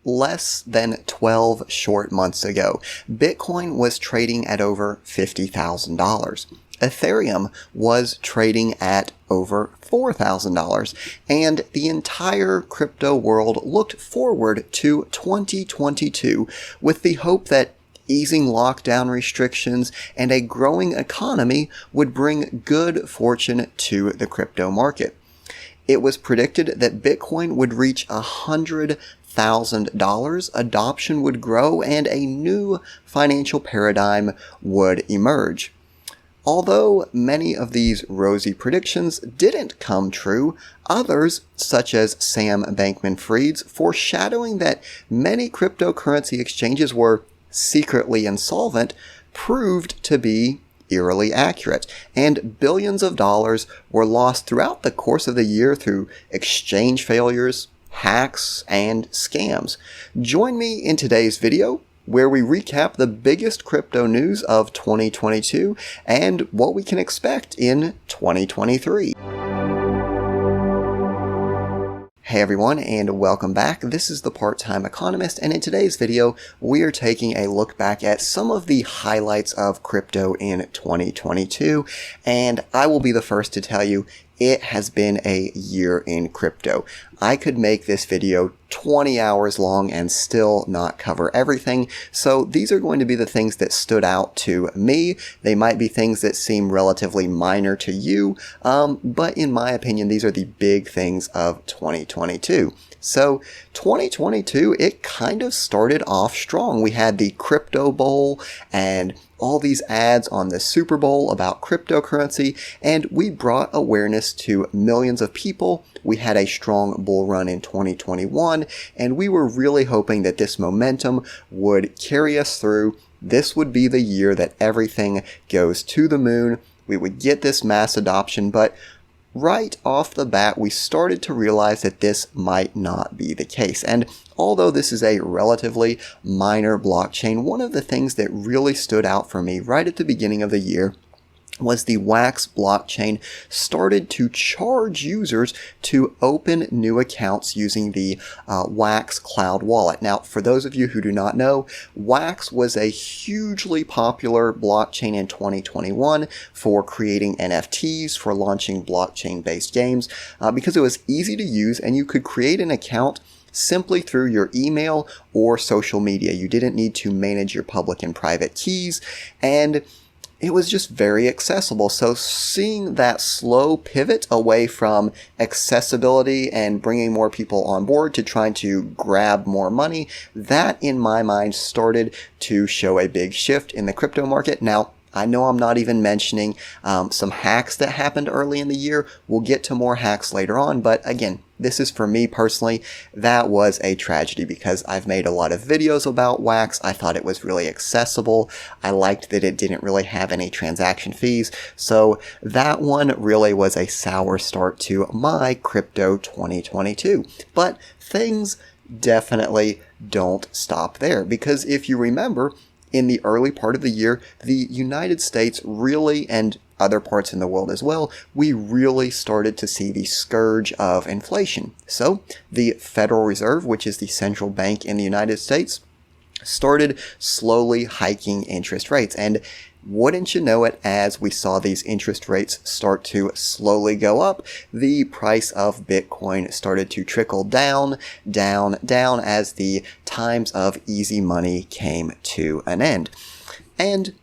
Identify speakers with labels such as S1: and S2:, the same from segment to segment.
S1: less than 12 short months ago, Bitcoin was trading at over $50,000. Ethereum was trading at over $4,000, and the entire crypto world looked forward to 2022 with the hope that easing lockdown restrictions and a growing economy would bring good fortune to the crypto market. It was predicted that Bitcoin would reach $100,000, adoption would grow, and a new financial paradigm would emerge. Although many of these rosy predictions didn't come true, others, such as Sam Bankman-Fried's foreshadowing that many cryptocurrency exchanges were secretly insolvent, proved to be eerily accurate, and billions of dollars were lost throughout the course of the year through exchange failures, hacks, and scams. Join me in today's video where we recap the biggest crypto news of 2022 and what we can expect in 2023. Hey everyone, and welcome back. This is the Part-Time Economist, and in today's video, we are taking a look back at some of the highlights of crypto in 2022, and I will be the first to tell you it has been a year in crypto. I could make this video 20 hours long and still not cover everything, so these are going to be the things that stood out to me. They might be things that seem relatively minor to you, but in my opinion, these are the big things of 2022. So 2022, it kind of started off strong. We had the Crypto Bowl and all these ads on the Super Bowl about cryptocurrency, and we brought awareness to millions of people. We had a strong bull run in 2021, and we were really hoping that this momentum would carry us through. This would be the year that everything goes to the moon. We would get this mass adoption, but right off the bat, we started to realize that this might not be the case. And although this is a relatively minor blockchain, one of the things that really stood out for me right at the beginning of the year was the Wax blockchain started to charge users to open new accounts using the Wax cloud wallet. Now, for those of you who do not know, Wax was a hugely popular blockchain in 2021 for creating NFTs, for launching blockchain-based games, because it was easy to use and you could create an account simply through your email or social media. You didn't need to manage your public and private keys, and it was just very accessible. So seeing that slow pivot away from accessibility and bringing more people on board to trying to grab more money, that in my mind started to show a big shift in the crypto market. Now, I know I'm not even mentioning some hacks that happened early in the year. We'll get to more hacks later on, but again, this is for me personally. That was a tragedy because I've made a lot of videos about Wax. I thought it was really accessible. I liked that it didn't really have any transaction fees. So that one really was a sour start to my crypto 2022. But things definitely don't stop there, because if you remember, in the early part of the year, the United States really, and other parts in the world as well, we really started to see the scourge of inflation. So the Federal Reserve, which is the central bank in the United States, started slowly hiking interest rates. And wouldn't you know it, as we saw these interest rates start to slowly go up, the price of Bitcoin started to trickle down as the times of easy money came to an end. And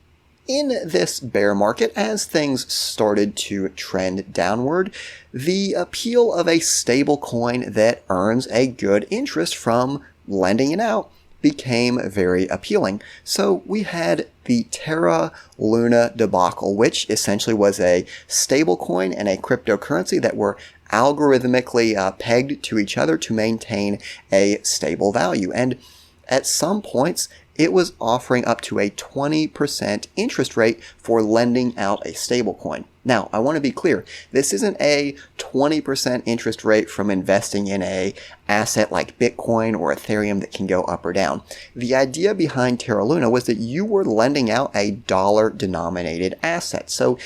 S1: in this bear market, as things started to trend downward, the appeal of a stable coin that earns a good interest from lending it out became very appealing. So we had the Terra Luna debacle, which essentially was a stable coin and a cryptocurrency that were algorithmically pegged to each other to maintain a stable value. And at some points, it was offering up to a 20% interest rate for lending out a stablecoin. Now, I want to be clear. This isn't a 20% interest rate from investing in a asset like Bitcoin or Ethereum that can go up or down. The idea behind Terra Luna was that you were lending out a dollar-denominated asset. So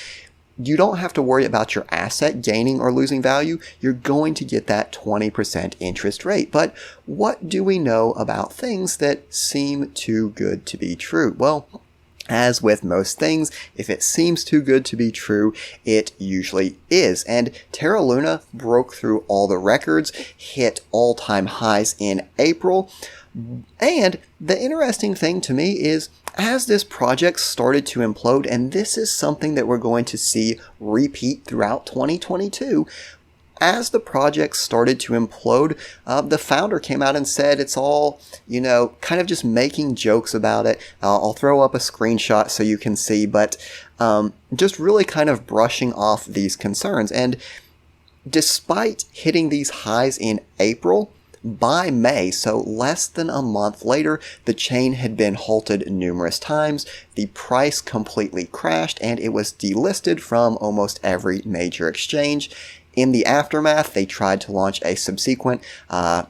S1: you don't have to worry about your asset gaining or losing value. You're going to get that 20% interest rate. But what do we know about things that seem too good to be true? Well, as with most things, if it seems too good to be true, it usually is. And Terra Luna broke through all the records, hit all-time highs in April. And the interesting thing to me is, as this project started to implode, and this is something that we're going to see repeat throughout 2022, as the project started to implode, the founder came out and said it's all, kind of just making jokes about it. I'll throw up a screenshot so you can see, but just really kind of brushing off these concerns. And despite hitting these highs in April, by May, so less than a month later, the chain had been halted numerous times, the price completely crashed, and it was delisted from almost every major exchange. In the aftermath, they tried to launch a subsequent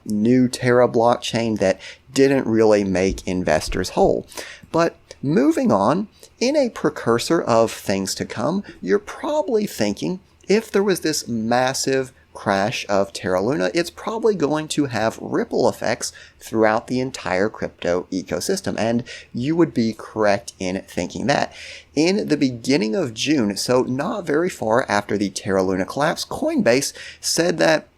S1: new Terra blockchain that didn't really make investors whole. But moving on, in a precursor of things to come, you're probably thinking, if there was this massive crash of Terra Luna, it's probably going to have ripple effects throughout the entire crypto ecosystem, and you would be correct in thinking that. In the beginning of June, so not very far after the Terra Luna collapse, Coinbase said that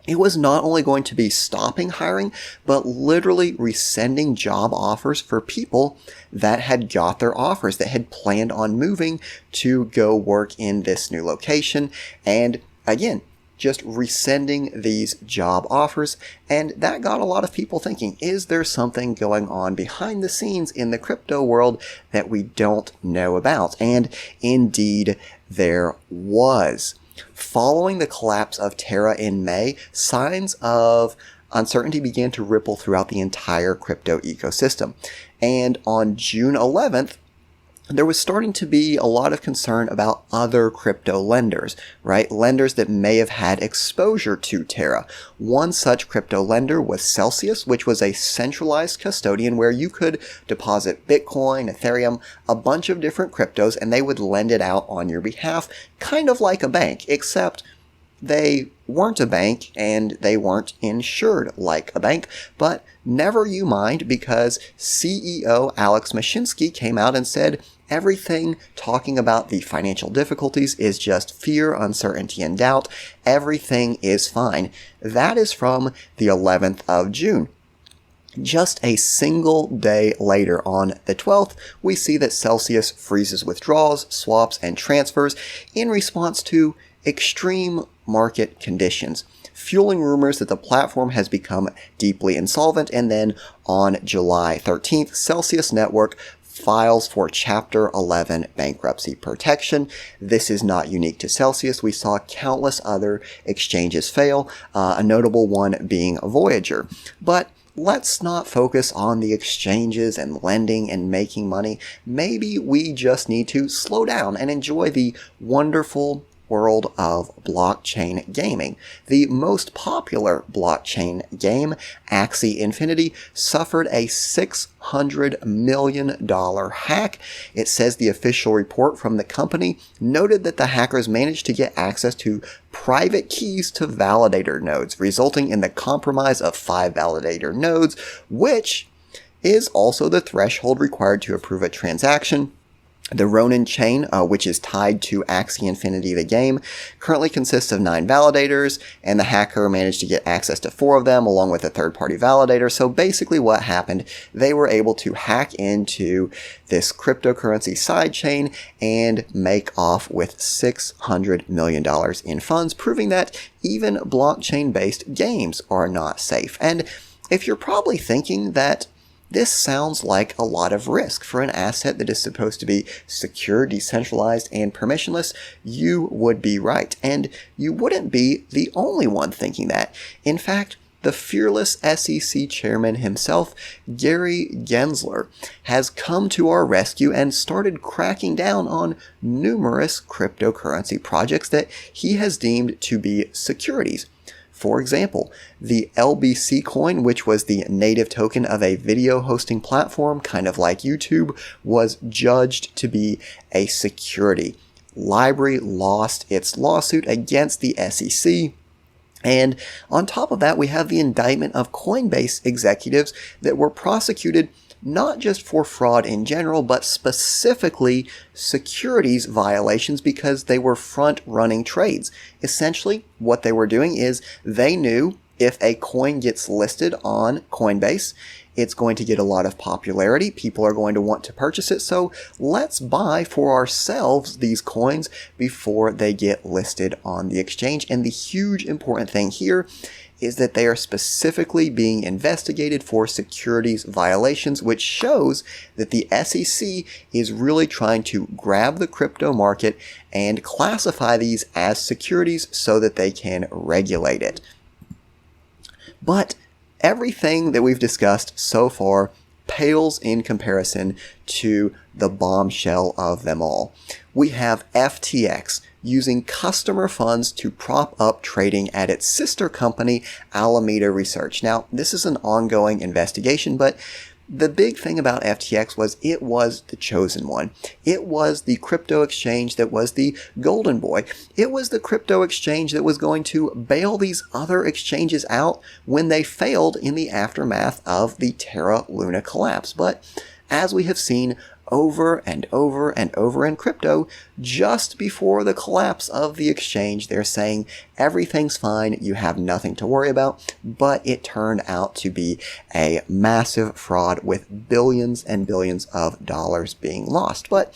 S1: it was not only going to be stopping hiring, but literally rescinding job offers for people that had got their offers, that had planned on moving to go work in this new location. And again, just rescinding these job offers, and that got a lot of people thinking, is there something going on behind the scenes in the crypto world that we don't know about? And indeed, there was. Following the collapse of Terra in May, signs of uncertainty began to ripple throughout the entire crypto ecosystem. And on June 11th, there was starting to be a lot of concern about other crypto lenders, right? Lenders that may have had exposure to Terra. One such crypto lender was Celsius, which was a centralized custodian where you could deposit Bitcoin, Ethereum, a bunch of different cryptos, and they would lend it out on your behalf, kind of like a bank, except they weren't a bank and they weren't insured like a bank. But never you mind, because CEO Alex Mashinsky came out and said everything talking about the financial difficulties is just fear, uncertainty, and doubt. Everything is fine. That is from the 11th of June. Just a single day later, on the 12th, we see that Celsius freezes withdrawals, swaps, and transfers in response to extreme market conditions, fueling rumors that the platform has become deeply insolvent. And then on July 13th, Celsius Network files for Chapter 11 bankruptcy protection. This is not unique to Celsius. We saw countless other exchanges fail, a notable one being Voyager. But let's not focus on the exchanges and lending and making money. Maybe we just need to slow down and enjoy the wonderful world of blockchain gaming. The most popular blockchain game, Axie Infinity, suffered a $600 million hack. It says the official report from the company noted that the hackers managed to get access to private keys to validator nodes, resulting in the compromise of 5 validator nodes, which is also the threshold required to approve a transaction. The Ronin chain, which is tied to Axie Infinity, the game, currently consists of 9 validators, and the hacker managed to get access to 4 of them, along with a third-party validator. So basically what happened, they were able to hack into this cryptocurrency sidechain and make off with $600 million in funds, proving that even blockchain-based games are not safe. And if you're probably thinking that this sounds like a lot of risk for an asset that is supposed to be secure, decentralized, and permissionless, you would be right. And you wouldn't be the only one thinking that. In fact, the fearless SEC chairman himself, Gary Gensler, has come to our rescue and started cracking down on numerous cryptocurrency projects that he has deemed to be securities. For example, the LBC coin, which was the native token of a video hosting platform, kind of like YouTube, was judged to be a security. LBRY lost its lawsuit against the SEC. And on top of that, we have the indictment of Coinbase executives that were prosecuted not just for fraud in general, but specifically securities violations because they were front-running trades. Essentially, what they were doing is they knew if a coin gets listed on Coinbase, it's going to get a lot of popularity. People are going to want to purchase it. So let's buy for ourselves these coins before they get listed on the exchange. And the huge important thing here is that they are specifically being investigated for securities violations, which shows that the SEC is really trying to grab the crypto market and classify these as securities so that they can regulate it. But everything that we've discussed so far pales in comparison to the bombshell of them all. We have FTX using customer funds to prop up trading at its sister company, Alameda Research. Now, this is an ongoing investigation, but the big thing about FTX was it was the chosen one. It was the crypto exchange that was the golden boy. It was the crypto exchange that was going to bail these other exchanges out when they failed in the aftermath of the Terra Luna collapse. But as we have seen over and over and over in crypto, just before the collapse of the exchange, they're saying everything's fine, you have nothing to worry about, but it turned out to be a massive fraud with billions and billions of dollars being lost. But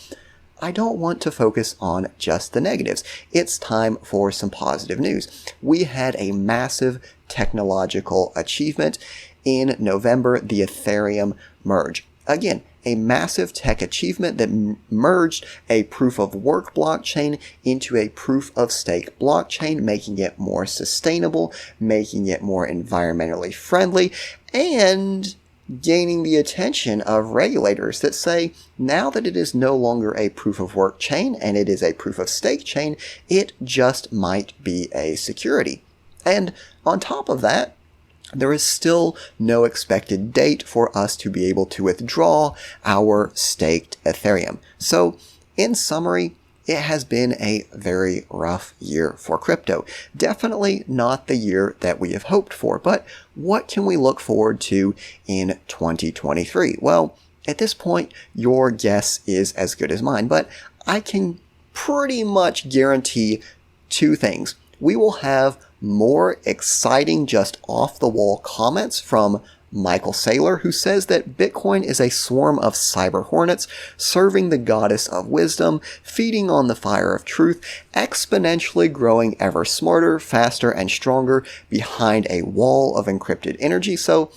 S1: I don't want to focus on just the negatives. It's time for some positive news. We had a massive technological achievement in November, the Ethereum merge. Again, a massive tech achievement that merged a proof-of-work blockchain into a proof-of-stake blockchain, making it more sustainable, making it more environmentally friendly, and gaining the attention of regulators that say now that it is no longer a proof-of-work chain and it is a proof-of-stake chain, it just might be a security. And on top of that, there is still no expected date for us to be able to withdraw our staked Ethereum. So, in summary, it has been a very rough year for crypto. Definitely not the year that we have hoped for, but what can we look forward to in 2023? Well, at this point, your guess is as good as mine, but I can pretty much guarantee two things. We will have more exciting, just off-the-wall comments from Michael Saylor, who says that Bitcoin is a swarm of cyber hornets serving the goddess of wisdom, feeding on the fire of truth, exponentially growing ever smarter, faster, and stronger behind a wall of encrypted energy. So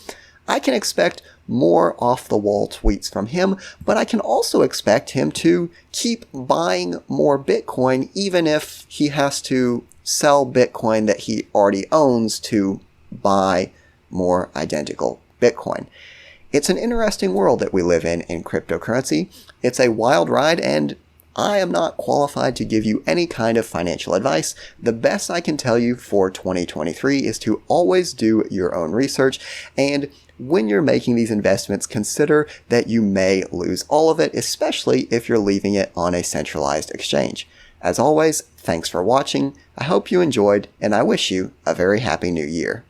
S1: I can expect more off-the-wall tweets from him, but I can also expect him to keep buying more Bitcoin, even if he has to sell Bitcoin that he already owns to buy more identical Bitcoin. It's an interesting world that we live in cryptocurrency. It's a wild ride, and I am not qualified to give you any kind of financial advice. The best I can tell you for 2023 is to always do your own research, and when you're making these investments, consider that you may lose all of it, especially if you're leaving it on a centralized exchange. As always, thanks for watching. I hope you enjoyed, and I wish you a very happy new year.